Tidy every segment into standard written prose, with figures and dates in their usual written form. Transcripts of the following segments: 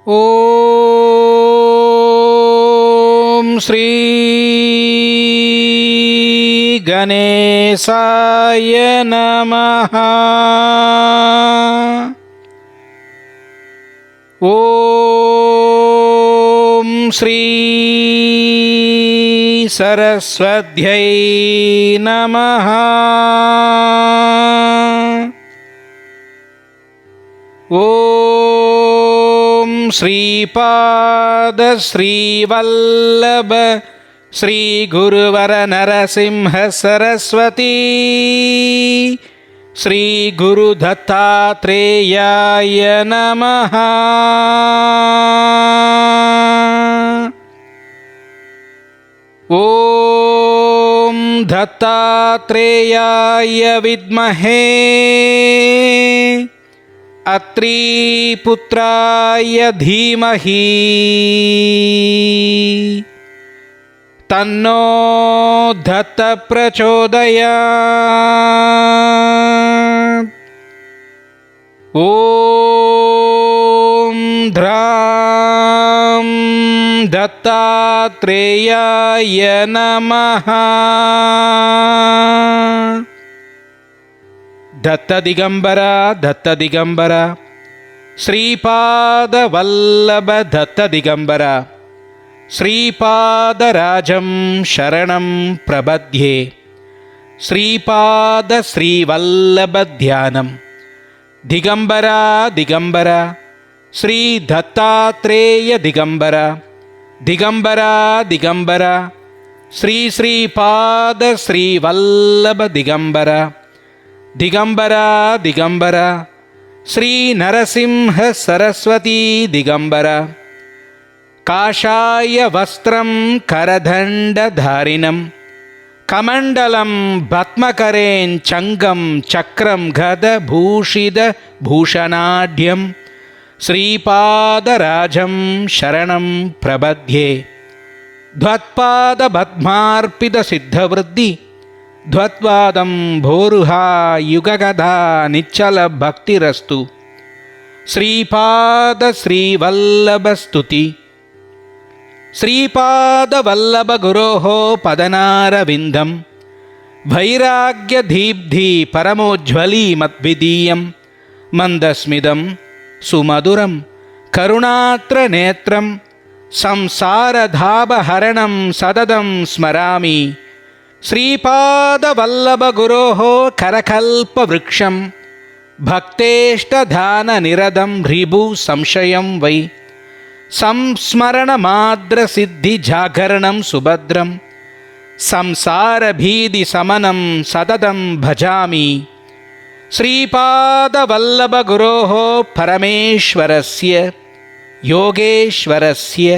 ஓம் ஸ்ரீ கணேசாய நமஹ. ஓம் ஸ்ரீ சரஸ்வத்யை நமஹ. ஓம் ஸ்ரீபாத ஸ்ரீவல்லப ஸ்ரீ குருவர நரசிம்ஹ சரஸ்வதி ஸ்ரீ குரு தத்தாத்ரேயாய நமஹ. ஓம் தத்தாத்ரேயாய வித்மஹே அத்ரி புத்ராய தீமஹி தன்னோ தத்த பிரச்சோதயாத். ஓம் த்ராம் தத்தாத்ரேயாய நமஹ. தத்த திகம்பரா தத்த திகம்பரா ஸ்ரீபாத வல்லப தத்த திகம்பரா ஸ்ரீபாதராஜம் சரணம் பிரபத்யே ஸ்ரீபாத ஸ்ரீவல்லப தியானம். திகம்பரா திகம்பரா ஸ்ரீ தத்தாத்ரேய திகம்பரா திகம்பரா திகம்பரா ஸ்ரீ ஸ்ரீபாத ஸ்ரீவல்லப திகம்பரா திகம்பரா திகம்பரா ஸ்ரீ நரசிம்ஹ சரஸ்வதி திகம்பரா. காஷாய வஸ்திரம் கரதண்டதாரிணம் கமண்டலம் பத்மகரேஞ்சங்கம் சக்கரம் கத பூஷித பூஷணாட்யம் ஸ்ரீபாதராஜம் சரணம் பிரபத்யே. த்வத்பாத பத்மார்ப்பித சித்தவிருத்தி த்வத்வாதம் போருஹா யுககதா நிச்சல பக்திரஸ்து. ஸ்ரீபாத ஸ்ரீவல்லபஸ்துதி ஸ்ரீபாத வல்லப குரோஹோ பதனாரவிந்தம் வைராக்ய தீப்தி பரமோஜ்வலி மத்விதீயம் மந்தஸ்மிதம் சுமதுரம் கருணாத்ர நேத்ரம் சம்சாரதாபஹரணம் சததம் ஸ்மராமி. ஸ்ரீபாத வல்லப குரோஹோ கரகல்ப விருக்ஷம் பக்தேஷ்டதான நிரதம் ரிபு சம்சயம் வை சம்ஸ்மரண மாத்ர சித்தி ஜாகரணம் சுபத்ரம் சம்சார பீதி சமனம் சததம் பஜாமி. ஸ்ரீபாத வல்லப குரோஹோ பரமேஸ்வரஸ்ய யோகேஸ்வரஸ்ய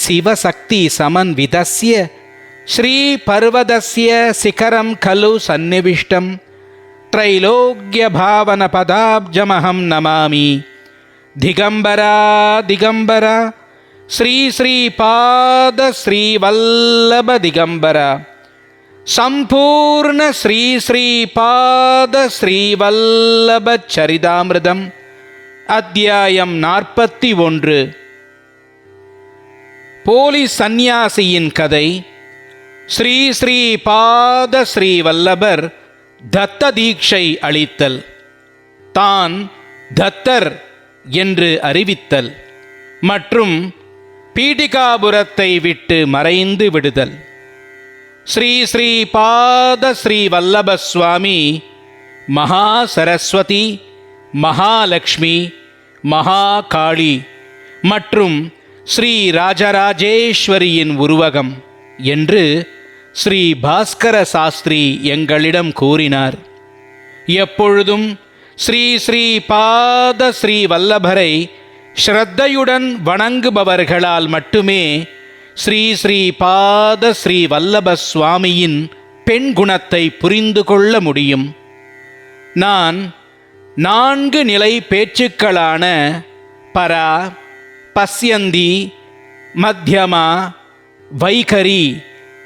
சிவசக்தி சமன்விதஸ்ய ஸ்ரீ பர்வதஸ்ய சிகரம் கலு சந்நிவிஷ்டம் த்ரைலோக்ய பாவன பதாப்ஜமஹம் நமாமி. திகம்பரா திகம்பரா ஸ்ரீ ஸ்ரீபாத ஸ்ரீவல்லப திகம்பரா சம்பூர்ண ஸ்ரீ ஸ்ரீபாத ஸ்ரீவல்லப சரிதாமிருதம். அத்தியாயம் 41. போலி சந்நியாசியின் கதை. ஸ்ரீ ஸ்ரீபாத ஸ்ரீவல்லபர் தத்த தீட்சை அளித்தல், தான் தத்தர் என்று அறிவித்தல் மற்றும் பீடிகாபுரத்தை விட்டு மறைந்து விடுதல். ஸ்ரீ ஸ்ரீபாத ஸ்ரீவல்லப சுவாமி மகா சரஸ்வதி, மகாலக்ஷ்மி, மகாகாளி மற்றும் ஸ்ரீ ராஜராஜேஸ்வரியின் உருவகம் என்று ஸ்ரீ பாஸ்கர சாஸ்திரி எங்களிடம் கூறினார். எப்பொழுதும் ஸ்ரீ ஸ்ரீபாத ஸ்ரீவல்லபரை ஸ்ரத்தையுடன் வணங்குபவர்களால் மட்டுமே ஸ்ரீ ஸ்ரீபாத ஸ்ரீவல்லப சுவாமியின் பெண் குணத்தை புரிந்து கொள்ள முடியும். நான் 4 நிலை பேச்சுக்களான பரா, பஸ்யந்தி, மத்யமா, வைகரி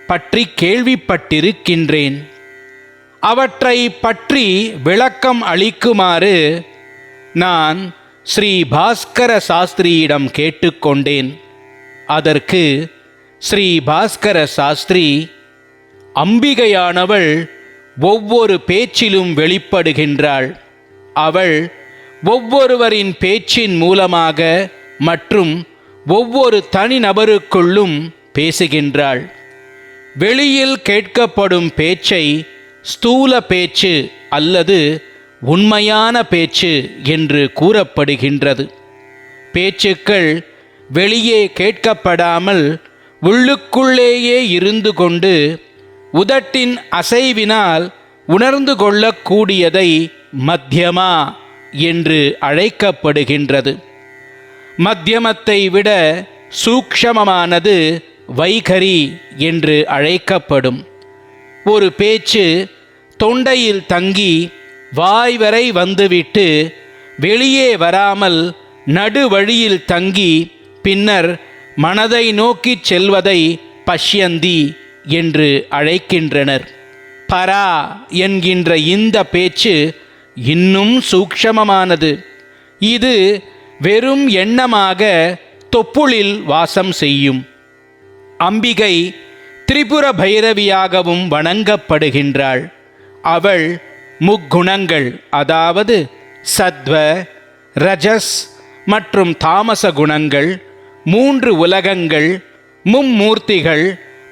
பற்றி கேள்விப்பட்டிருக்கின்றேன். அவற்றை பற்றி விளக்கம் அளிக்குமாறு நான் ஸ்ரீ பாஸ்கர சாஸ்திரியிடம் கேட்டுக்கொண்டேன். அதற்கு ஸ்ரீ பாஸ்கர சாஸ்திரி, அம்பிகையானவள் ஒவ்வொரு பேச்சிலும் வெளிப்படுகின்றாள். அவள் ஒவ்வொருவரின் பேச்சின் மூலமாக மற்றும் ஒவ்வொரு தனிநபருக்குள்ளும் பேசுகின்றாள். வெளியில் கேட்கப்படும் பேச்சை ஸ்தூல பேச்சு அல்லது உண்மையான பேச்சு என்று கூறப்படுகின்றது. பேச்சுக்கள் வெளியே கேட்கப்படாமல் உள்ளுக்குள்ளேயே இருந்து கொண்டு உதட்டின் அசைவினால் உணர்ந்து கொள்ளக்கூடியதை மத்தியமா என்று அழைக்கப்படுகின்றது. மத்தியமத்தை விட சூக்ஷமமானது வைகரி என்று அழைக்கப்படும். ஒரு பேச்சு தொண்டையில் தங்கி வாய் வரை வந்துவிட்டு வெளியே வராமல் நடுவழியில் தங்கி பின்னர் மனதை நோக்கி செல்வதை பஷ்யந்தி என்று அழைக்கின்றனர். பரா என்கின்ற இந்த பேச்சு இன்னும் சூக்ஷமமானது. இது வெறும் எண்ணமாக தொப்புளில் வாசம் செய்யும். அம்பிகை திரிபுர பைரவியாகவும் வணங்கப்படுகின்றாள். அவள் முக்குணங்கள், அதாவது சத்வ, ரஜஸ் மற்றும் தாமச குணங்கள், 3 உலகங்கள், மும்மூர்த்திகள்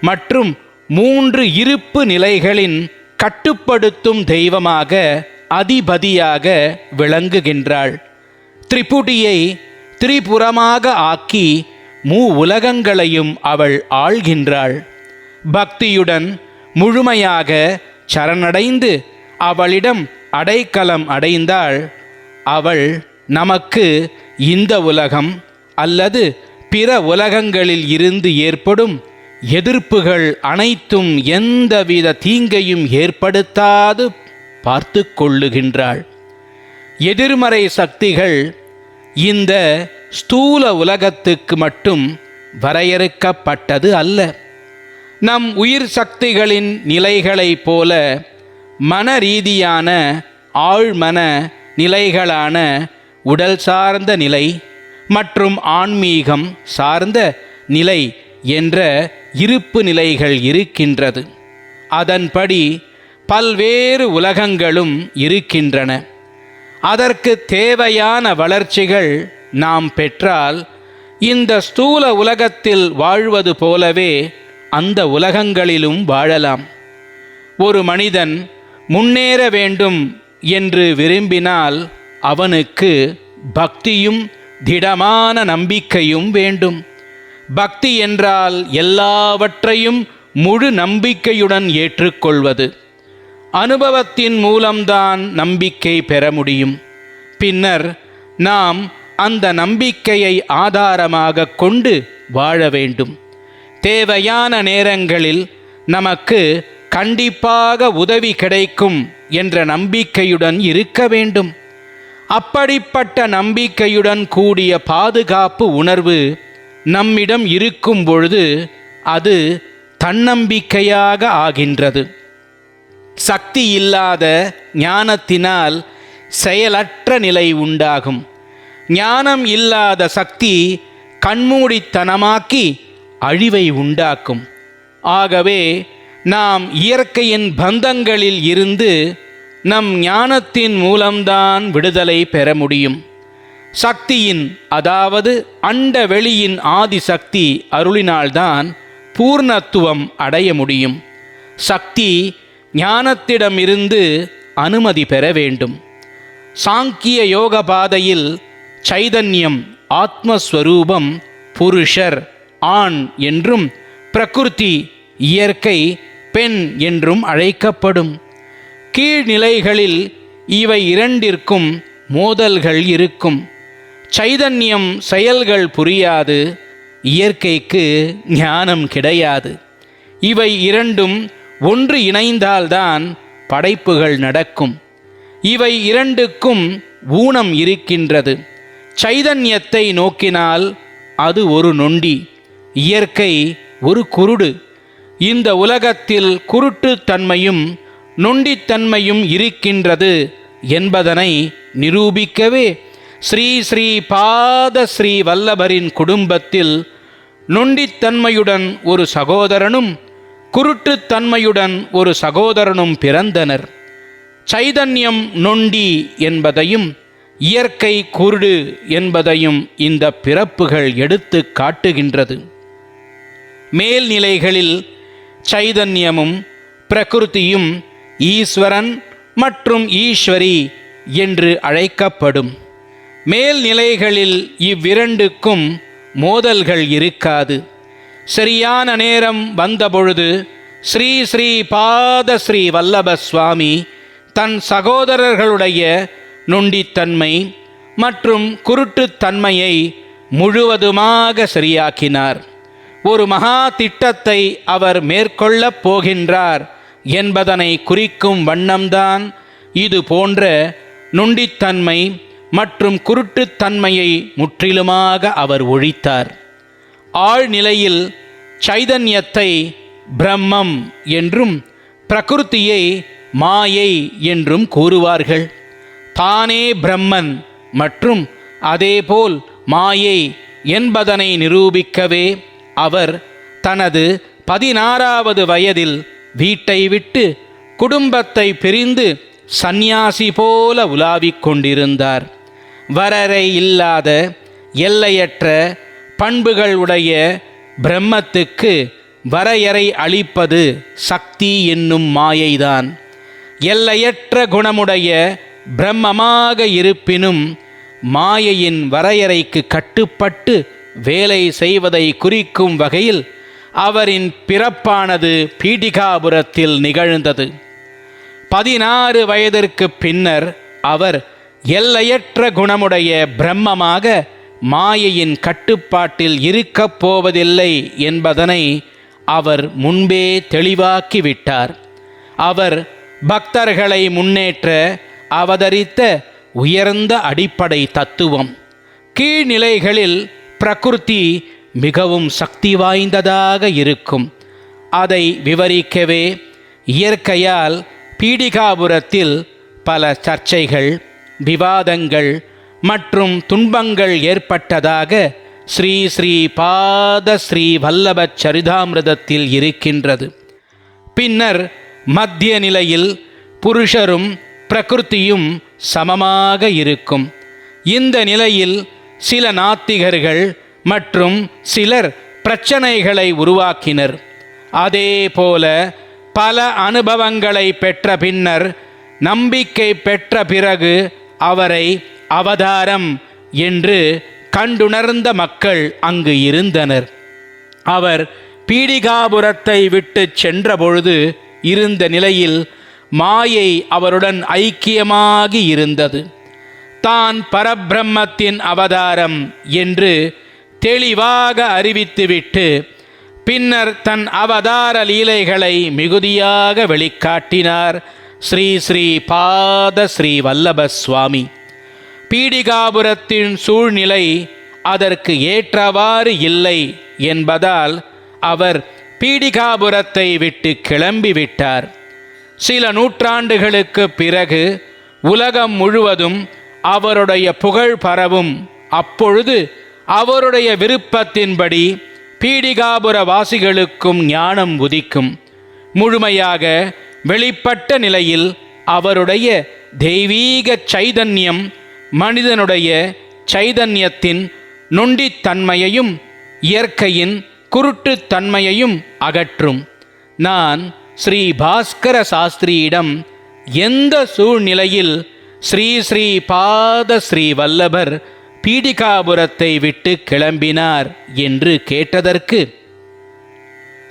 மற்றும் 3 இருப்பு நிலைகளின் கட்டுப்படுத்தும் தெய்வமாக, அதிபதியாக விளங்குகின்றாள். திரிபுடியை திரிபுரமாக ஆக்கி உலகங்களையும் அவள் ஆள்கின்றாள். பக்தியுடன் முழுமையாக சரணடைந்து அவளிடம் அடைக்கலம் அடைந்தாள் அவள் நமக்கு இந்த உலகம் அல்லது பிற உலகங்களில் இருந்து ஏற்படும் எதிர்ப்புகள் அனைத்தும் எந்தவித தீங்கையும் ஏற்படுத்தாது பார்த்து கொள்ளுகின்றாள். எதிர்மறை சக்திகள் இந்த ஸ்தூல உலகத்துக்கு மட்டும் வரையறுக்கப்பட்டது அல்ல. நம் உயிர் சக்திகளின் நிலைகளைப் போல மனரீதியான ஆழ்மன நிலைகளான உடல் சார்ந்த நிலை மற்றும் ஆன்மீகம் சார்ந்த நிலை என்ற இருப்பு நிலைகள் இருக்கின்றது. அதன்படி பல்வேறு உலகங்களும் இருக்கின்றன. அதற்கு தேவையான வளர்ச்சிகள் நாம் பெற்றால் இந்த ஸ்தூல உலகத்தில் வாழ்வது போலவே அந்த உலகங்களிலும் வாழலாம். ஒரு மனிதன் முன்னேற வேண்டும் என்று விரும்பினால் அவனுக்கு பக்தியும் திடமான நம்பிக்கையும் வேண்டும். பக்தி என்றால் எல்லாவற்றையும் முழு நம்பிக்கையுடன் ஏற்றுக்கொள்வது. அனுபவத்தின் மூலம்தான் நம்பிக்கை பெற முடியும். பின்னர் நாம் அந்த நம்பிக்கையை ஆதாரமாக கொண்டு வாழ வேண்டும். தேவையான நேரங்களில் நமக்கு கண்டிப்பாக உதவி கிடைக்கும் என்ற நம்பிக்கையுடன் இருக்க வேண்டும். அப்படிப்பட்ட நம்பிக்கையுடன் கூடிய பாதுகாப்பு உணர்வு நம்மிடம் இருக்கும் பொழுது அது தன்னம்பிக்கையாக ஆகின்றது. சக்தி இல்லாத ஞானத்தினால் செயலற்ற நிலை உண்டாகும். ஞானம் இல்லாத சக்தி கண்மூடித்தனமாக்கி அழிவை உண்டாக்கும். ஆகவே நாம் இயற்கையின் பந்தங்களில் இருந்து நம் ஞானத்தின் மூலம்தான் விடுதலை பெற முடியும். சக்தியின், அதாவது அண்ட வெளியின் ஆதிசக்தி அருளினால்தான் பூர்ணத்துவம் அடைய முடியும். சக்தி ஞானத்திடமிருந்து அனுமதி பெற வேண்டும். சாங்கிய யோக பாதையில் சைதன்யம் ஆத்மஸ்வரூபம் புருஷர் ஆண் என்றும் பிரகிருதி இயற்கை பெண் என்றும் அழைக்கப்படும். கீழ்நிலைகளில் இவை இரண்டிற்கும் மோதல்கள் இருக்கும். சைதன்யம் செயல்கள் புரியாது, இயற்கைக்கு ஞானம் கிடையாது. இவை இரண்டும் ஒன்று இணைந்தால்தான் படைப்புகள் நடக்கும். இவை இரண்டுக்கும் ஊனம் இருக்கின்றது. சைதன்யத்தை நோக்கினால் அது ஒரு நொண்டி, இயற்கை ஒரு குருடு. இந்த உலகத்தில் குருட்டுத்தன்மையும் நொண்டித்தன்மையும் இருக்கின்றது என்பதனை நிரூபிக்கவே ஸ்ரீ ஸ்ரீ பாத ஸ்ரீ வல்லபரின் குடும்பத்தில் நொண்டித்தன்மையுடன் ஒரு சகோதரனும் குருட்டுத்தன்மையுடன் ஒரு சகோதரனும் பிறந்தனர். சைதன்யம் நொண்டி என்பதையும் இயற்கை குருடு என்பதையும் இந்த பிறப்புகள் எடுத்து காட்டுகின்றது. மேல்நிலைகளில் சைதன்யமும் பிரகிருதியும் ஈஸ்வரன் மற்றும் ஈஸ்வரி என்று அழைக்கப்படும். மேல்நிலைகளில் இவ்விரண்டுக்கும் மோதல்கள் இருக்காது. சரியான நேரம் வந்தபொழுது ஸ்ரீ ஸ்ரீ பாத ஸ்ரீ வல்லப சுவாமி தன் சகோதரர்களுடைய நொண்டித்தன்மை மற்றும் குருட்டுத்தன்மையை முழுவதுமாக சரியாக்கினார். ஒரு மகா திட்டத்தை அவர் மேற்கொள்ளப் போகின்றார் என்பதனை குறிக்கும் வண்ணம்தான் இது போன்ற நொண்டித்தன்மை மற்றும் குருட்டுத்தன்மையை முற்றிலுமாக அவர் ஒழித்தார். ஆழ்நிலையில் சைதன்யத்தை பிரம்மம் என்றும் பிரகிருதியை மாயை என்றும் கூறுவார்கள். தானே பிரம்மன் மற்றும் அதேபோல் மாயை என்பதனை நிரூபிக்கவே அவர் தனது 16வது வயதில் வீட்டை விட்டு குடும்பத்தை பிரிந்து சந்நியாசி போல உலாவிக் கொண்டிருந்தார். வரையறை இல்லாத எல்லையற்ற பண்புகள் உடைய பிரம்மத்துக்கு வரையறை அளிப்பது சக்தி என்னும் மாயைதான். எல்லையற்ற குணமுடைய பிரம்மமாக இருப்பினும் மாயையின் வரையறைக்கு கட்டுப்பட்டு வேலை செய்வதை குறிக்கும் வகையில் அவரின் பிறப்பானது பீடிகாபுரத்தில் நிகழ்ந்தது. 16 வயதிற்கு பின்னர் அவர் எல்லையற்ற குணமுடைய பிரம்மமாக மாயையின் கட்டுப்பாட்டில் இருக்கப் போவதில்லை என்பதனை அவர் முன்பே தெளிவாக்கிவிட்டார். அவர் பக்தர்களை முன்னேற்ற அவதரித்த உயர்ந்த அடிப்படை தத்துவம். கீழ்நிலைகளில் பிரகிருதி மிகவும் சக்தி வாய்ந்ததாக இருக்கும். அதை விவரிக்கவே இயற்கையால் பீடிகாபுரத்தில் பல சர்ச்சைகள், விவாதங்கள் மற்றும் துன்பங்கள் ஏற்பட்டதாக ஸ்ரீ ஸ்ரீ பாத ஸ்ரீ வல்லப சரிதாமிரதத்தில் இருக்கின்றது. பின்னர் மத்திய நிலையில் புருஷரும் பிரகிருதியும் சமமாக இருக்கும். இந்த நிலையில் சில நாத்திகர்கள் மற்றும் சிலர் பிரச்சனைகளை உருவாக்கினர். அதேபோல பல அனுபவங்களை பெற்ற பின்னர் நம்பிக்கை பெற்ற பிறகு அவரை அவதாரம் என்று கண்டுணர்ந்த மக்கள் அங்கு இருந்தனர். அவர் பீடிகாபுரத்தை விட்டு சென்றபொழுது இருந்த நிலையில் மாயை அவருடன் ஐக்கியமாகி இருந்தது. தான் பரபிரம்மத்தின் அவதாரம் என்று தெளிவாக அறிவித்துவிட்டு பின்னர் தன் அவதார லீலைகளை மிகுதியாக வெளிக்காட்டினார் ஸ்ரீ ஸ்ரீ பாத ஸ்ரீ வல்லப சுவாமி. பீடிகாபுரத்தின் சூழ்நிலை அதற்கு ஏற்றவாறு இல்லை என்பதால் அவர் பீடிகாபுரத்தை விட்டு கிளம்பிவிட்டார். சில நூற்றாண்டுகளுக்கு பிறகு உலகம் முழுவதும் அவருடைய புகழ் பரவும். அப்பொழுது அவருடைய விருப்பத்தின்படி பீடிகாபுர வாசிகளுக்கும் ஞானம் உதிக்கும். முழுமையாக வெளிப்பட்ட நிலையில் அவருடைய தெய்வீக சைதன்யம் மனிதனுடைய சைதன்யத்தின் நொண்டித்தன்மையையும் இயற்கையின் குருட்டுத்தன்மையையும் அகற்றும். நான் ஸ்ரீ பாஸ்கர சாஸ்திரியிடம் எந்த சூழ்நிலையில் ஸ்ரீ ஸ்ரீ பாத ஸ்ரீ வல்லபர் பீடிகாபுரத்தை விட்டு கிளம்பினார் என்று கேட்டதற்கு,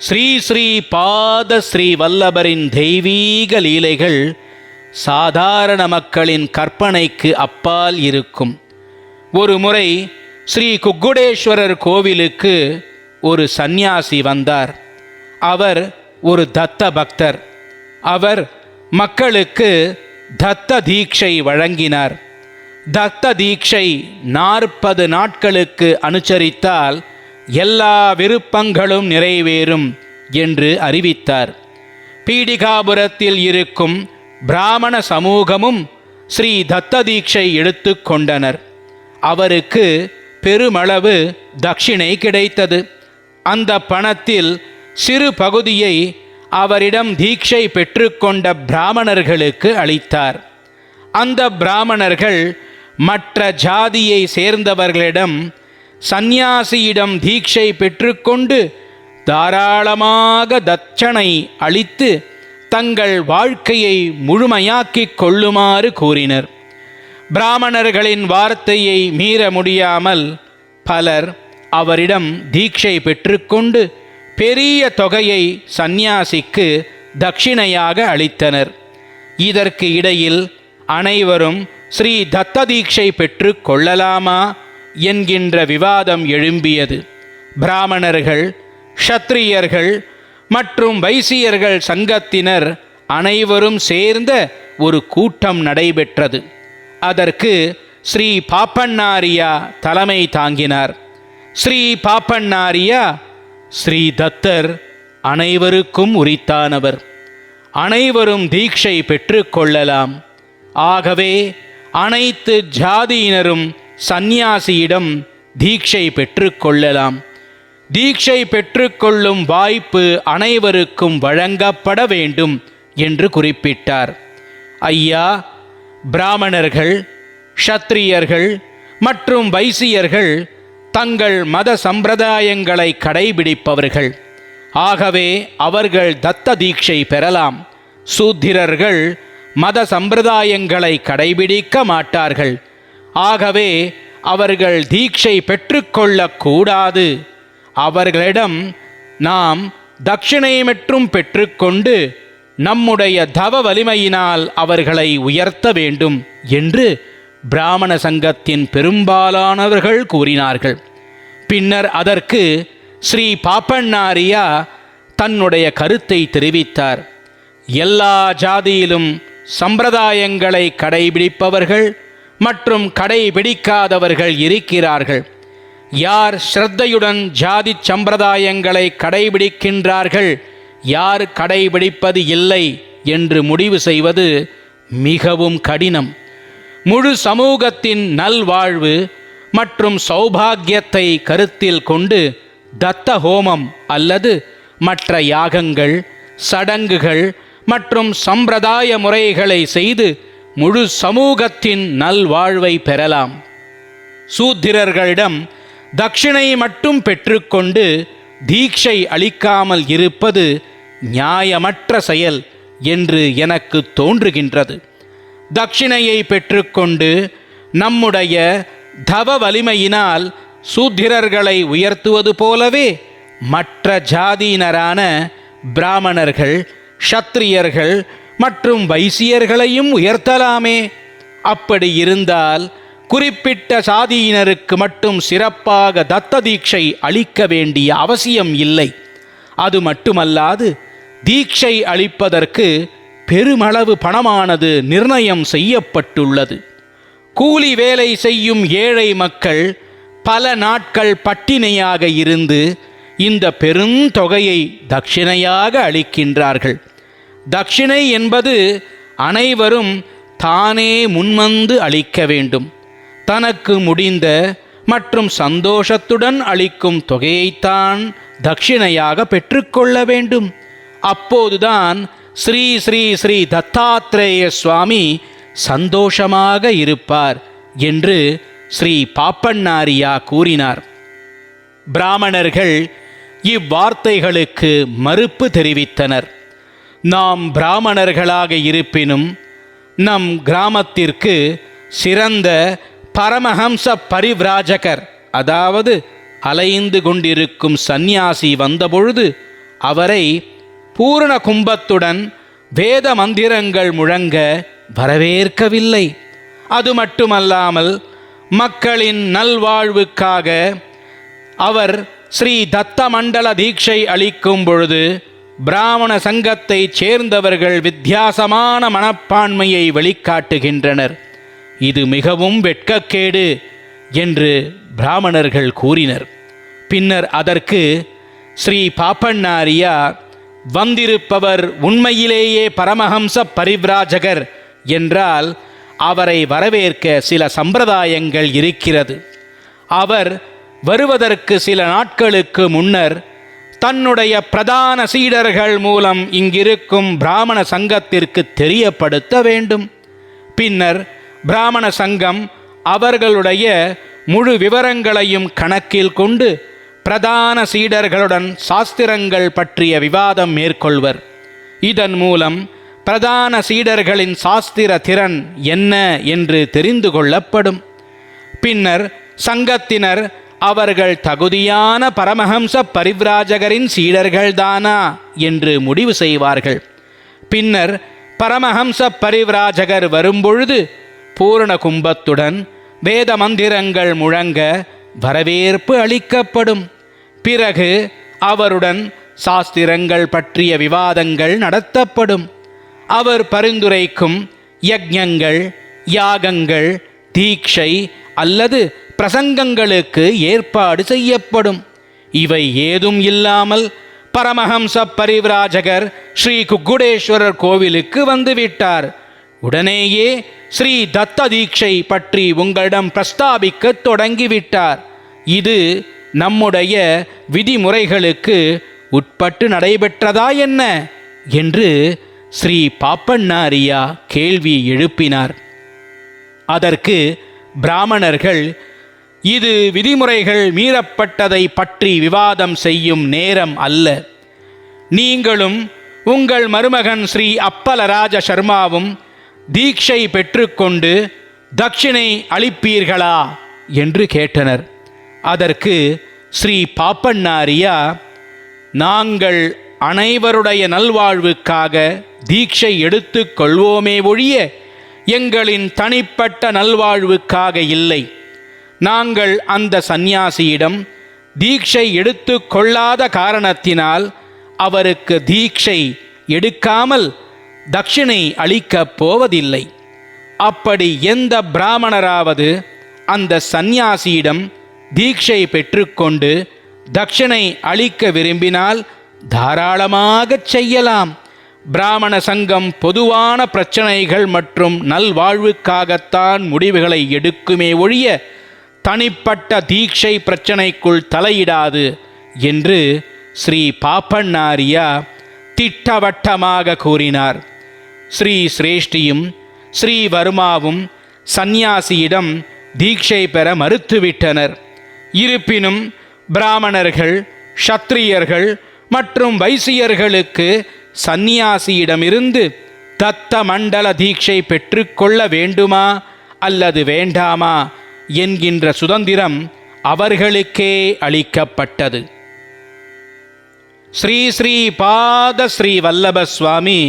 ஸ்ரீ ஸ்ரீ பாத ஸ்ரீ வல்லபரின் தெய்வீக லீலைகள் சாதாரண மக்களின் கற்பனைக்கு அப்பால் இருக்கும். ஒரு முறை ஸ்ரீ குக்குடேஸ்வரர் கோவிலுக்கு ஒரு சந்நியாசி வந்தார். அவர் ஒரு தத்த பக்தர். அவர் மக்களுக்கு தத்த தீட்சை வழங்கினார். தத்த தீட்சை 40 நாட்களுக்கு அனுசரித்தால் எல்லா விருப்பங்களும் நிறைவேறும் என்று அறிவித்தார். பீடிகாபுரத்தில் இருக்கும் பிராமண சமூகமும் ஸ்ரீ தத்த தீட்சை எடுத்து கொண்டனர். அவருக்கு பெருமளவு தட்சிணை கிடைத்தது. அந்த பணத்தில் சிறு பகுதியை அவரிடம் தீட்சை பெற்றுக்கொண்ட பிராமணர்களுக்கு அளித்தார். அந்த பிராமணர்கள் மற்ற ஜாதியை சேர்ந்தவர்களிடம் சந்நியாசியிடம் தீட்சை பெற்றுக்கொண்டு தாராளமாக தட்சணை அளித்து தங்கள் வாழ்க்கையை முழுமையாக்கிக் கொள்ளுமாறு கூறினர். பிராமணர்களின் வார்த்தையை மீற முடியாமல் பலர் அவரிடம் தீட்சை பெற்றுக்கொண்டு பெரிய தொகையை சந்நியாசிக்கு தட்சிணையாக அளித்தனர். இதற்கு இடையில் அனைவரும் ஸ்ரீ தத்த தீட்சை பெற்று கொள்ளலாமா என்கின்ற விவாதம் எழும்பியது. பிராமணர்கள், க்ஷத்திரியர்கள் மற்றும் வைசியர்கள் சங்கத்தினர் அனைவரும் சேர்ந்த ஒரு கூட்டம் நடைபெற்றது. அதற்கு ஸ்ரீ பாப்பண்ணாரியா தலைமை தாங்கினார். ஸ்ரீ பாப்பண்ணாரியா, ஸ்ரீ தத்தர் அனைவருக்கும் உரித்தானவர், அனைவரும் தீட்சை பெற்று கொள்ளலாம். ஆகவே அனைத்து ஜாதியினரும் சந்நியாசியிடம் தீட்சை பெற்று கொள்ளலாம். தீட்சை பெற்றுக்கொள்ளும் வாய்ப்பு அனைவருக்கும் வழங்கப்பட வேண்டும் என்று குறிப்பிட்டார். ஐயா, பிராமணர்கள், க்ஷத்திரியர்கள் மற்றும் வைசியர்கள் தங்கள் மத சம்பிரதாயங்களை கடைபிடிப்பவர்கள். ஆகவே அவர்கள் தத்த தீட்சை பெறலாம். சூத்திரர்கள் மத சம்பிரதாயங்களை கடைபிடிக்க மாட்டார்கள். ஆகவே அவர்கள் தீட்சை பெற்றுக்கொள்ளக்கூடாது. அவர்களிடம் நாம் தட்சிணை மற்றும் பெற்றுக்கொண்டு நம்முடைய தவ வலிமையினால் அவர்களை உயர்த்த வேண்டும் என்று பிராமண சங்கத்தின் பெரும்பாலானவர்கள் கூறினார்கள். பின்னர் அதற்கு ஸ்ரீ பாப்பண்ணாரியா தன்னுடைய கருத்தை தெரிவித்தார். எல்லா ஜாதியிலும் சம்பிரதாயங்களை கடைபிடிப்பவர்கள் மற்றும் கடைபிடிக்காதவர்கள் இருக்கிறார்கள். யார் ஸ்ரத்தையுடன் ஜாதி சம்பிரதாயங்களை கடைபிடிக்கின்றார்கள், யார் கடைபிடிப்பது இல்லை என்று முடிவு செய்வது மிகவும் கடினம். முழு சமூகத்தின் நல்வாழ்வு மற்றும் சௌபாகியத்தை கருத்தில் கொண்டு தத்த ஹோமம் அல்லது மற்ற யாகங்கள், சடங்குகள் மற்றும் சம்பிரதாய முறைகளை செய்து முழு சமூகத்தின் நல்வாழ்வை பெறலாம். சூத்திரர்களிடம் தட்சிணை மட்டும் பெற்றுக்கொண்டு தீட்சை அளிக்காமல் இருப்பது நியாயமற்ற செயல் என்று எனக்கு தோன்றுகின்றது. தட்சிணையை பெற்றுக்கொண்டு நம்முடைய தவ வலிமையினால் சூத்திரர்களை உயர்த்துவது போலவே மற்ற ஜாதியினரான பிராமணர்கள், க்ஷத்திரியர்கள் மற்றும் வைசியர்களையும் உயர்த்தலாமே. அப்படி இருந்தால் குறிப்பிட்ட சாதியினருக்கு மட்டும் சிறப்பாக தத்த தீட்சை அளிக்க வேண்டிய அவசியம் இல்லை. அது மட்டுமல்லாது தீட்சை அளிப்பதற்கு பெருமளவு பணமானது நிர்ணயம் செய்யப்பட்டுள்ளது. கூலி வேலை செய்யும் ஏழை மக்கள் பல நாட்கள் பட்டினியாக இருந்து இந்த பெருந்தொகையை தட்சிணையாக அளிக்கின்றார்கள். தட்சிணை என்பது அனைவரும் தானே முன்வந்து அளிக்க வேண்டும். தனக்கு முடிந்த மற்றும் சந்தோஷத்துடன் அளிக்கும் தொகையைத்தான் தட்சிணையாக பெற்றுக்கொள்ள வேண்டும். அப்போதுதான் ஸ்ரீ ஸ்ரீ ஸ்ரீ தத்தாத்ரேய சுவாமி சந்தோஷமாக இருப்பார் என்று ஸ்ரீ பாப்பண்ணாரியா கூறினார். பிராமணர்கள் இவ்வார்த்தைகளுக்கு மறுப்பு தெரிவித்தனர். நாம் பிராமணர்களாக இருப்பினும் நம் கிராமத்திற்கு சிறந்த பரமஹம்ச பரிவ்ராஜகர், அதாவது அலைந்து கொண்டிருக்கும் சந்நியாசி வந்தபொழுது அவரை பூரண கும்பத்துடன் வேத மந்திரங்கள் முழங்க வரவேற்கவில்லை. அது மட்டுமல்லாமல் மக்களின் நல்வாழ்வுக்காக அவர் ஸ்ரீ தத்த மண்டல தீட்சை அளிக்கும் பொழுது பிராமண சங்கத்தைச் சேர்ந்தவர்கள் வித்தியாசமான மனப்பான்மையை வெளிக்காட்டுகின்றனர். இது மிகவும் வெட்கக்கேடு என்று பிராமணர்கள் கூறினர். பின்னர் அதற்கு ஸ்ரீ பாப்பண்ணாரியா, வந்திருப்பவர் உண்மையிலேயே பரமஹம்ச பரிவ்ராஜகர் என்றால் அவரை வரவேற்க சில சம்பிரதாயங்கள் இருக்கிறது. அவர் வருவதற்கு சில நாட்களுக்கு முன்னர் தன்னுடைய பிரதான சீடர்கள் மூலம் இங்கிருக்கும் பிராமண சங்கத்திற்கு தெரியப்படுத்த வேண்டும். பின்னர் பிராமண சங்கம் அவர்களுடைய முழு விவரங்களையும் கணக்கில் கொண்டு பிரதான சீடர்களுடன் சாஸ்திரங்கள் பற்றிய விவாதம் மேற்கொள்வர். இதன் மூலம் பிரதான சீடர்களின் சாஸ்திர திறன் என்ன என்று தெரிந்து கொள்ளப்படும். பின்னர் சங்கத்தினர் அவர்கள் தகுதியான பரமஹம்ச பரிவ்ராஜகரின் சீடர்கள்தானா என்று முடிவு செய்வார்கள். பின்னர் பரமஹம்ச பரிவ்ராஜகர் வரும்பொழுது பூரண கும்பத்துடன் வேத மந்திரங்கள் முழங்க வரவேற்பு அளிக்கப்படும். பிறகு அவருடன் சாஸ்திரங்கள் பற்றிய விவாதங்கள் நடத்தப்படும். அவர் பரிந்துரைக்கும் யக்ஞங்கள், யாகங்கள், தீட்சை அல்லது பிரசங்கங்களுக்கு ஏற்பாடு செய்யப்படும். இவை ஏதும் இல்லாமல் பரமஹம்ச பரிவ்ராஜகர் ஸ்ரீ குக்குடேஸ்வரர் கோவிலுக்கு வந்துவிட்டார். உடனேயே ஸ்ரீ தத்த தீட்சை பற்றி உங்களிடம் பிரஸ்தாபிக்க தொடங்கிவிட்டார். இது நம்முடைய விதிமுறைகளுக்கு உட்பட்டு நடைபெற்றதா என்ன என்று ஸ்ரீ பாப்பண்ணாரியா கேள்வி எழுப்பினார். அதற்கு பிராமணர்கள், இது விதிமுறைகள் மீறப்பட்டதை பற்றி விவாதம் செய்யும் நேரம் அல்ல. நீங்களும் உங்கள் மருமகன் ஸ்ரீ அப்பலராஜ சர்மாவும் தீட்சை பெற்றுக்கொண்டு தட்சிணை அளிப்பீர்களா என்று கேட்டனர். அதற்கு ஸ்ரீ பாப்பண்ணாரியா, நாங்கள் அனைவருடைய நல்வாழ்வுக்காக தீட்சை எடுத்து கொள்வோமே ஒழிய எங்களின் தனிப்பட்ட நல்வாழ்வுக்காக இல்லை. நாங்கள் அந்த சந்நியாசியிடம் தீட்சை எடுத்து கொள்ளாத காரணத்தினால் அவருக்கு தீட்சை எடுக்காமல் தட்சிணை அளிக்கப் போவதில்லை. அப்படி எந்த பிராமணராவது அந்த சந்நியாசியிடம் தீட்சை பெற்றுக்கொண்டு தட்சிணை அளிக்க விரும்பினால் தாராளமாக செய்யலாம். பிராமண சங்கம் பொதுவான பிரச்சனைகள் மற்றும் நல்வாழ்வுக்காகத்தான் முடிவுகளை எடுக்குமே ஒழிய தனிப்பட்ட தீட்சை பிரச்சனைக்குள் தலையிடாது என்று ஸ்ரீ பாப்பண்ணாரியா திட்டவட்டமாக கூறினார். ஸ்ரீ சிரேஷ்டியும் ஸ்ரீ வர்மாவும் சந்நியாசியிடம் தீட்சை பெற மறுத்துவிட்டனர். இருப்பினும் பிராமணர்கள், க்ஷத்ரியர்கள் மற்றும் வைசியர்களுக்கு சந்நியாசியிடமிருந்து தத்த மண்டல தீட்சை பெற்றுக்கொள்ள வேண்டுமா அல்லது வேண்டாமா என்கின்ற சுதந்திரம் அவர்களுக்கே அளிக்கப்பட்டது. ஸ்ரீ ஸ்ரீ பாத ஸ்ரீ வல்லப சுவாமி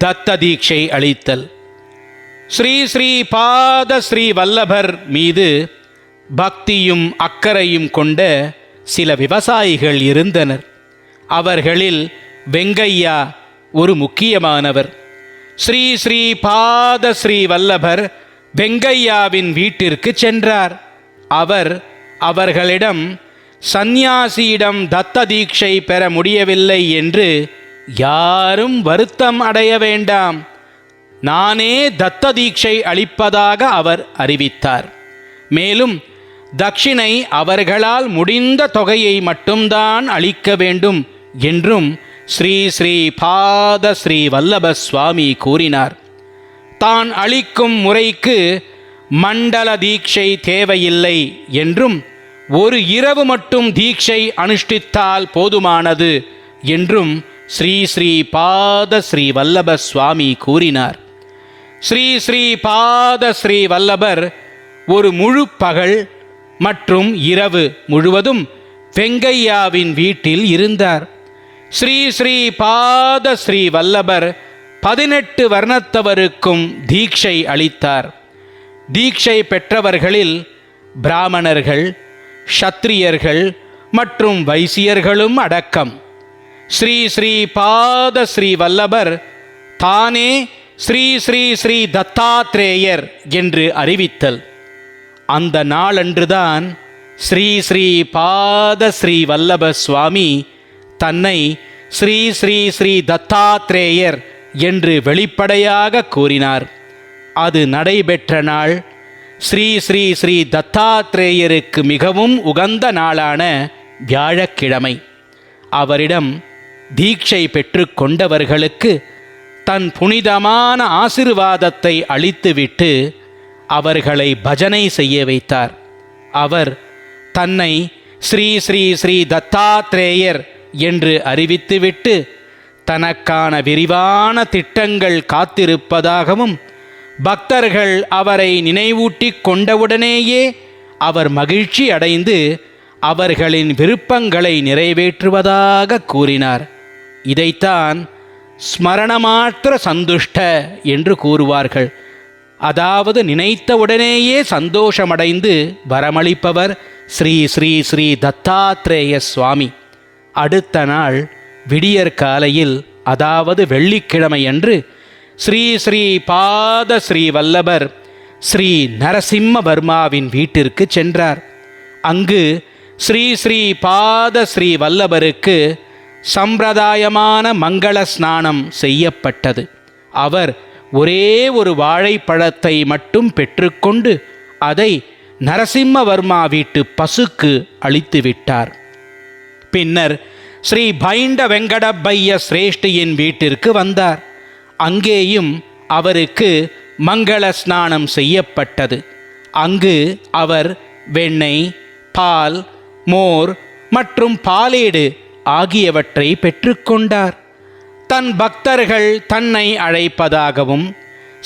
தத்த தீட்சை அளித்தல். ஸ்ரீ ஸ்ரீ பாத ஸ்ரீ வல்லபர் மீது பக்தியும் அக்கறையும் கொண்ட சில விவசாயிகள் இருந்தனர். அவர்களில் வெங்கையா ஒரு முக்கியமானவர். ஸ்ரீ ஸ்ரீ பாத ஸ்ரீ வல்லபர் வெங்கையாவின் வீட்டிற்கு சென்றார். அவர் அவர்களிடம், சந்நியாசியிடம் தத்த தீட்சை பெற முடியவில்லை என்று யாரும் வருத்தம் அடைய வேண்டாம், நானே தத்த தீட்சை அளிப்பதாக அவர் அறிவித்தார். மேலும் தட்சிணை அவர்களால் முடிந்த தொகையை மட்டும்தான் அளிக்க வேண்டும் என்றும் ஸ்ரீ ஸ்ரீ பாத ஸ்ரீ வல்லப சுவாமி கூறினார். தான் அளிக்கும் முறைக்கு மண்டல தீட்சை தேவையில்லை என்றும் ஒரு இரவு மட்டும் தீட்சை அனுஷ்டித்தால் போதுமானது என்றும் ஸ்ரீ ஸ்ரீ பாத ஸ்ரீ வல்லப சுவாமி கூறினார். ஸ்ரீ ஸ்ரீ பாத ஸ்ரீ வல்லபர் ஒரு முழு பகல் மற்றும் இரவு முழுவதும் வெங்கையாவின் வீட்டில் இருந்தார். ஸ்ரீ ஸ்ரீ பாத ஸ்ரீ வல்லபர் 18 வர்ணத்தவருக்கும் தீட்சை அளித்தார். தீட்சை பெற்றவர்களில் பிராமணர்கள், க்ஷத்ரியர்கள் மற்றும் வைசியர்களும் அடக்கம். ஸ்ரீ ஸ்ரீ பாத ஸ்ரீ வல்லபர் தானே ஸ்ரீ ஸ்ரீ ஸ்ரீ தத்தாத்ரேயர் என்று அறிவித்தல். அந்த நாளன்றுதான் ஸ்ரீ ஸ்ரீ பாத ஸ்ரீ வல்லப சுவாமி தன்னை ஸ்ரீ ஸ்ரீ ஸ்ரீ தத்தாத்ரேயர் என்று வெளிப்படையாக கூறினார். அது நடைபெற்ற நாள் ஸ்ரீ ஸ்ரீ ஸ்ரீ தத்தாத்ரேயருக்கு மிகவும் உகந்த நாளான வியாழக்கிழமை. அவரிடம் தீட்சை பெற்று கொண்டவர்களுக்கு தன் புனிதமான ஆசீர்வாதத்தை அளித்துவிட்டு அவர்களை பஜனை செய்ய வைத்தார். அவர் தன்னை ஸ்ரீ ஸ்ரீ ஸ்ரீ தத்தாத்ரேயர் என்று அறிவித்துவிட்டு தனக்கான விரிவான திட்டங்கள் காத்திருப்பதாகவும் பக்தர்கள் அவரை நினைவூட்டி கொண்டவுடனேயே அவர் மகிழ்ச்சி அடைந்து அவர்களின் விருப்பங்களை நிறைவேற்றுவதாக கூறினார். இதைத்தான் ஸ்மரணமாத்திர சந்துஷ்ட என்று கூறுவார்கள். அதாவது நினைத்தவுடனேயே சந்தோஷமடைந்து வரமளிப்பவர் ஸ்ரீ ஸ்ரீ ஸ்ரீ தத்தாத்ரேய சுவாமி. அடுத்த நாள் விடியற்காலையில், அதாவது வெள்ளிக்கிழமையன்று, ஸ்ரீ ஸ்ரீ பாத ஸ்ரீ வல்லபர் ஸ்ரீ நரசிம்மவர்மாவின் வீட்டிற்கு சென்றார். அங்கு ஸ்ரீ ஸ்ரீ பாத ஸ்ரீ வல்லபருக்கு சம்பிரதாயமான மங்கள ஸ்நானம் செய்யப்பட்டது. அவர் ஒரே ஒரு வாழைப்பழத்தை மட்டும் பெற்றுக்கொண்டு அதை நரசிம்மவர்மா வீட்டு பசுக்கு அளித்துவிட்டார். பின்னர் ஸ்ரீ பைண்ட வெங்கடப்பைய சிரேஷ்டியின் வீட்டிற்கு வந்தார். அங்கேயும் அவருக்கு மங்கள ஸ்நானம் செய்யப்பட்டது. அங்கு அவர் வெண்ணெய், பால், மோர் மற்றும் பாலேடு ஆகியவற்றை பெற்றுக்கொண்டார். தன் பக்தர்கள் தன்னை அழைப்பதாகவும்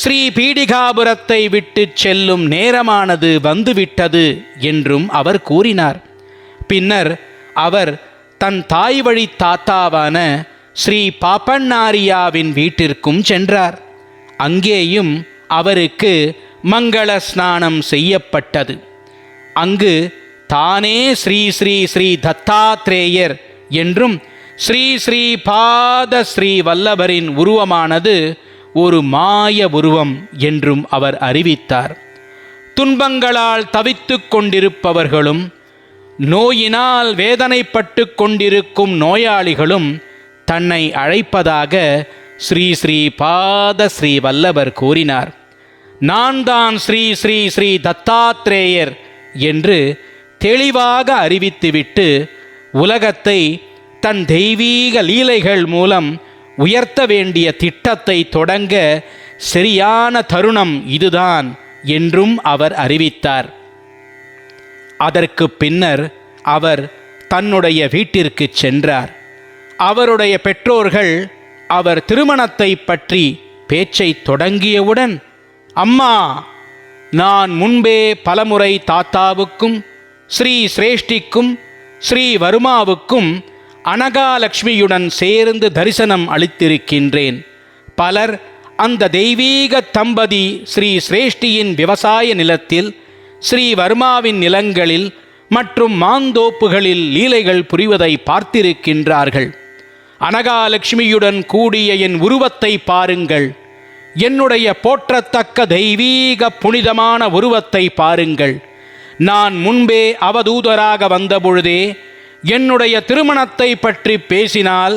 ஸ்ரீ பீடிகாபுரத்தை விட்டு செல்லும் நேரமானது வந்துவிட்டது என்றும் அவர் கூறினார். பின்னர் அவர் தன் தாய் வழி தாத்தாவான ஸ்ரீ பாப்பண்ணாரியாவின் வீட்டிற்கும் சென்றார். அங்கேயும் அவருக்கு மங்கள ஸ்நானம் செய்யப்பட்டது. அங்கு தானே ஸ்ரீ ஸ்ரீ ஸ்ரீ தத்தாத்ரேயர் என்றும் ஸ்ரீ ஸ்ரீ பாத ஸ்ரீ வல்லபரின் உருவமானது ஒரு மாய உருவம் என்றும் அவர் அறிவித்தார். துன்பங்களால் தவித்து கொண்டிருப்பவர்களும் நோயினால் வேதனைப்பட்டு கொண்டிருக்கும் நோயாளிகளும் தன்னை அழைப்பதாக ஸ்ரீ ஸ்ரீ பாத ஸ்ரீ வல்லபர் கூறினார். நான் தான் ஸ்ரீ ஸ்ரீ ஸ்ரீ தத்தாத்ரேயர் என்று தெளிவாக அறிவித்துவிட்டு உலகத்தை தன் தெய்வீக லீலைகள் மூலம் உயர்த்த வேண்டிய திட்டத்தை தொடங்க சரியான தருணம் இதுதான் என்றும் அவர் அறிவித்தார். அதற்கு பின்னர் அவர் தன்னுடைய வீட்டிற்கு சென்றார். அவருடைய பெற்றோர்கள் அவர் திருமணத்தை பற்றி பேச்சை தொடங்கியவுடன், அம்மா, நான் முன்பே பலமுறை தாத்தாவுக்கும் ஸ்ரீ சிரேஷ்டிக்கும் ஸ்ரீ வர்மாவுக்கும் அனகாலட்சுமியுடன் சேர்ந்து தரிசனம் அளித்திருக்கின்றேன். பலர் அந்த தெய்வீக தம்பதி ஸ்ரீ சிரேஷ்டியின் விவசாய நிலத்தில், ஸ்ரீ வர்மாவின் நிலங்களில் மற்றும் மாந்தோப்புகளில் லீலைகள் புரிவதை பார்த்திருக்கின்றார்கள். அனகாலட்சுமியுடன் கூடிய என் உருவத்தை பாருங்கள். என்னுடைய போற்றத்தக்க தெய்வீக புனிதமான உருவத்தை பாருங்கள். நான் முன்பே அவதூதராக வந்தபொழுதே என்னுடைய திருமணத்தை பற்றி பேசினால்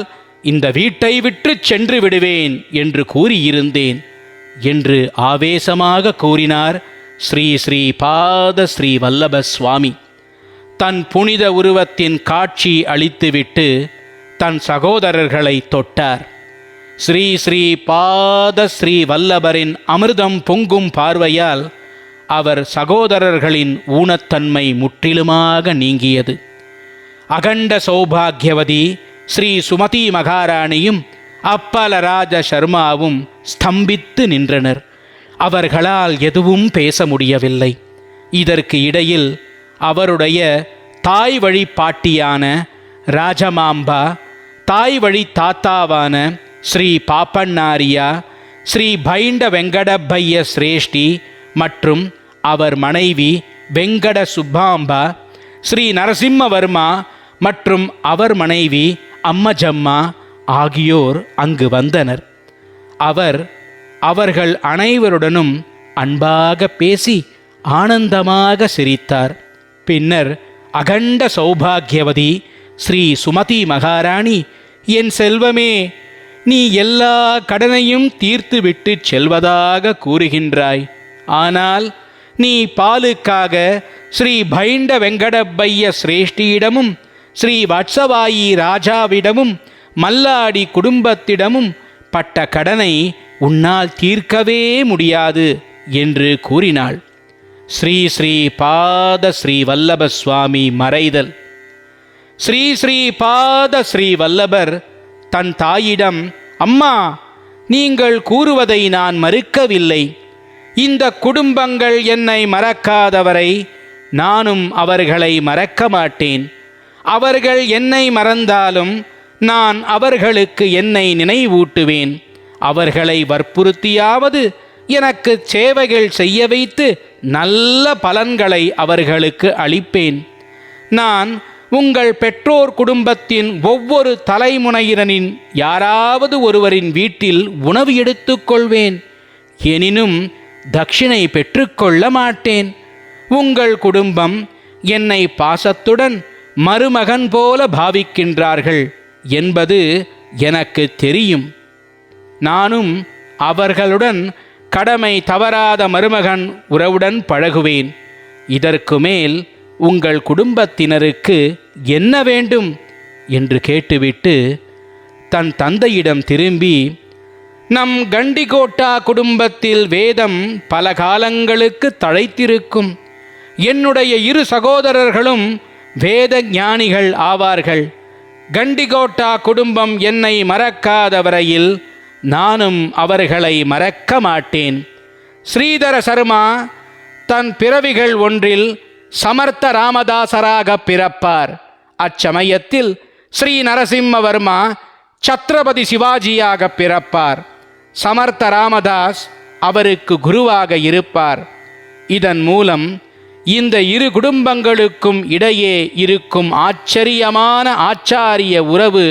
இந்த வீட்டை விட்டு சென்று விடுவேன் என்று கூறியிருந்தேன் என்று ஆவேசமாக கூறினார் ஸ்ரீ ஸ்ரீ பாத ஸ்ரீ வல்லப சுவாமி. தன் புனித உருவத்தின் காட்சி அளித்துவிட்டு தன் சகோதரர்களை தொட்டார். ஸ்ரீ ஸ்ரீ பாத ஸ்ரீ வல்லபரின் அமிர்தம் பொங்கும் பார்வையால் அவர் சகோதரர்களின் ஊனத்தன்மை முற்றிலுமாக நீங்கியது. அகண்ட சௌபாகியவதி ஸ்ரீ சுமதி மகாராணியும் அப்பலராஜ சர்மாவும் ஸ்தம்பித்து நின்றனர். அவர்களால் எதுவும் பேச முடியவில்லை. இதற்கு இடையில் அவருடைய தாய் வழி பாட்டியான ராஜமாம்பா, தாய் வழி தாத்தாவான ஸ்ரீ பாப்பண்ணாரியா, ஸ்ரீ பைண்ட வெங்கடப்பைய சிரேஷ்டி மற்றும் அவர் மனைவி வெங்கட சுப்பாம்பா, ஸ்ரீ நரசிம்மவர்மா மற்றும் அவர் மனைவி அம்மஜம்மா ஆகியோர் அங்கு வந்தனர். அவர்கள் அனைவருடனும் அன்பாக பேசி ஆனந்தமாக சிரித்தார். பின்னர் அகண்ட சௌபாகியவதி ஸ்ரீ சுமதி மகாராணி, என் செல்வமே, நீ எல்லா கடனையும் தீர்த்துவிட்டு செல்வதாக கூறுகின்றாய். ஆனால் நீ பாலுக்காக ஸ்ரீ பைண்ட வெங்கடப்பைய சிரேஷ்டியிடமும் ஸ்ரீ வட்சவாயி ராஜாவிடமும் மல்லாடி குடும்பத்திடமும் பட்ட கடனை உன்னால் தீர்க்கவே முடியாது என்று கூறினாள். ஸ்ரீ ஸ்ரீ பாத ஸ்ரீ வல்லப சுவாமி மறைதல். ஸ்ரீ ஸ்ரீ பாத ஸ்ரீ வல்லபர் தன் தாயிடம், அம்மா, நீங்கள் கூறுவதை நான் மறுக்கவில்லை. இந்த குடும்பங்கள் என்னை மறக்காதவரை நானும் அவர்களை மறக்க மாட்டேன். அவர்கள் என்னை மறந்தாலும் நான் அவர்களுக்கு என்னை நினைவூட்டுவேன். அவர்களை வற்புறுத்தியாவது எனக்கு சேவைகள் செய்ய வைத்து நல்ல பலன்களை அவர்களுக்கு அளிப்பேன். நான் உங்கள் பெற்றோர் குடும்பத்தின் ஒவ்வொரு தலைமுறையினரின் யாராவது ஒருவரின் வீட்டில் உணவு எடுத்துக்கொள்வேன். எனினும் தட்சிணை பெற்றுக்கொள்ள மாட்டேன். உங்கள் குடும்பம் என்னை பாசத்துடன் மருமகன் போல பாவிக்கின்றார்கள் என்பது எனக்கு தெரியும். நானும் அவர்களுடன் கடமை தவறாத மருமகன் உறவுடன் பழகுவேன். இதற்கு மேல் உங்கள் குடும்பத்தினருக்கு என்ன வேண்டும் என்று கேட்டுவிட்டு தன் தந்தையிடம் திரும்பி, நம் கண்டிகோட்டா குடும்பத்தில் வேதம் பல காலங்களுக்கு தழைத்திருக்கும். என்னுடைய 2 சகோதரர்களும் வேத ஞானிகள் ஆவார்கள். கண்டிகோட்டா குடும்பம் என்னை மறக்காத வரையில் நானும் அவர்களை மறக்க மாட்டேன். ஸ்ரீதர சர்மா தன் பிறவிகள் ஒன்றில் சமர்த்த ராமதாசராக பிறப்பார். அச்சமயத்தில் ஸ்ரீ நரசிம்மவர்மா சத்ரபதி சிவாஜியாக பிறப்பார். சமர்த்த ராமதாஸ் அவருக்கு குருவாக இருப்பார். இதன் மூலம் இந்த 2 குடும்பங்களுக்கும் இடையே இருக்கும் ஆச்சரியமான ஆச்சாரிய உறவு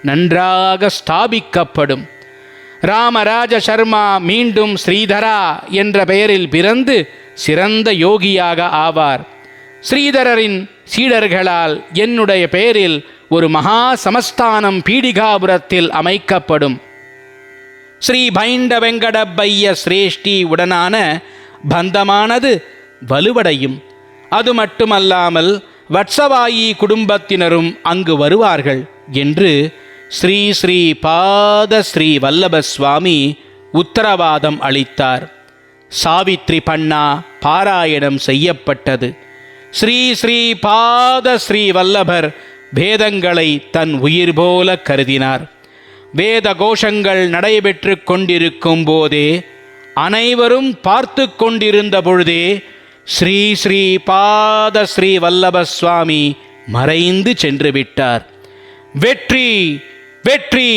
நன்றாக ஸ்தாபிக்கப்படும். ராமராஜ சர்மா மீண்டும் ஸ்ரீதரா என்ற பெயரில் பிறந்து சிறந்த யோகியாக ஆவார். ஸ்ரீதரரின் சீடர்களால் என்னுடைய பெயரில் ஒரு மகா சமஸ்தானம் பீடிகாபுரத்தில் அமைக்கப்படும். ஸ்ரீ பைண்ட வெங்கடப்பைய சிரேஷ்டி உடனான பந்தமானது வலுவடையும். அது மட்டுமல்லாமல் வட்சவாயி குடும்பத்தினரும் அங்கு வருவார்கள் என்று ஸ்ரீ ஸ்ரீ பாத ஸ்ரீ வல்லப சுவாமி உத்தரவாதம் அளித்தார். சாவித்ரி பன்னா பாராயணம் செய்யப்பட்டது. ஸ்ரீ ஸ்ரீ பாத ஸ்ரீ வல்லபர் வேதங்களை தன் உயிர் போல கருதினார். வேத கோஷங்கள் நடைபெற்று கொண்டிருக்கும் போதே, அனைவரும் பார்த்து கொண்டிருந்த பொழுதே ஸ்ரீ ஸ்ரீ பாத ஸ்ரீ வல்லப சுவாமி மறைந்து சென்று விட்டார். வெற்றி வெற்றி!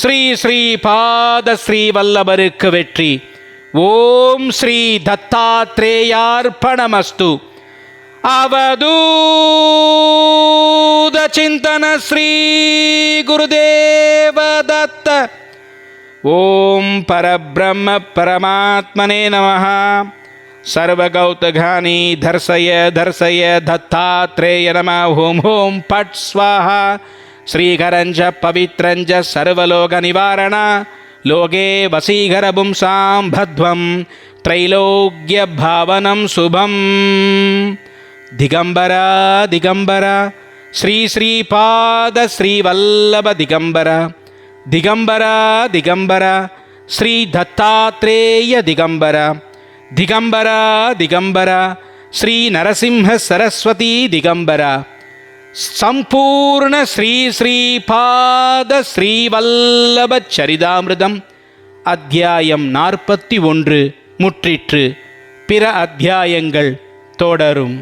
ஸ்ரீ ஸ்ரீ பாத ஸ்ரீ வல்லபருக்கு வெற்றி! ஓம் ஸ்ரீ தத்தாத்ரேயார்ப்பணமஸ்து. அவதூத சிந்தன ஸ்ரீ குருதேவ தத்த. ஓம் பரபிரம்ம பரமாத்மனே நமः. சர்வகௌதகானி தர்சய தர்சய தத்தாத்ரேய நமः. ஓம் ஓம் பட் ஸ்வாஹா. ஸ்ரீகரஞ்ச பவித்ரஞ்ச சர்வலோக நிவாரண. லோகே வசீகர பும்சாம் பத்வம் த்ரைலோக்ய பாவனம் சுபம். திகம்பரா திகம்பரா ஸ்ரீ ஸ்ரீ பாத ஸ்ரீ வல்லப திகம்பரா. திகம்பரா திகம்பரா ஸ்ரீ தத்தாத்ரேய திகம்பரா. திகம்பரா திகம்பரா ஸ்ரீ நரசிம்ஹ சரஸ்வதி திகம்பரா. சம்பூர்ண ஸ்ரீ ஸ்ரீ பாத ஸ்ரீ வல்லப சரிதாமிருதம் அத்தியாயம் 41 முற்றிற்று. பிற அத்தியாயங்கள் தொடரும்.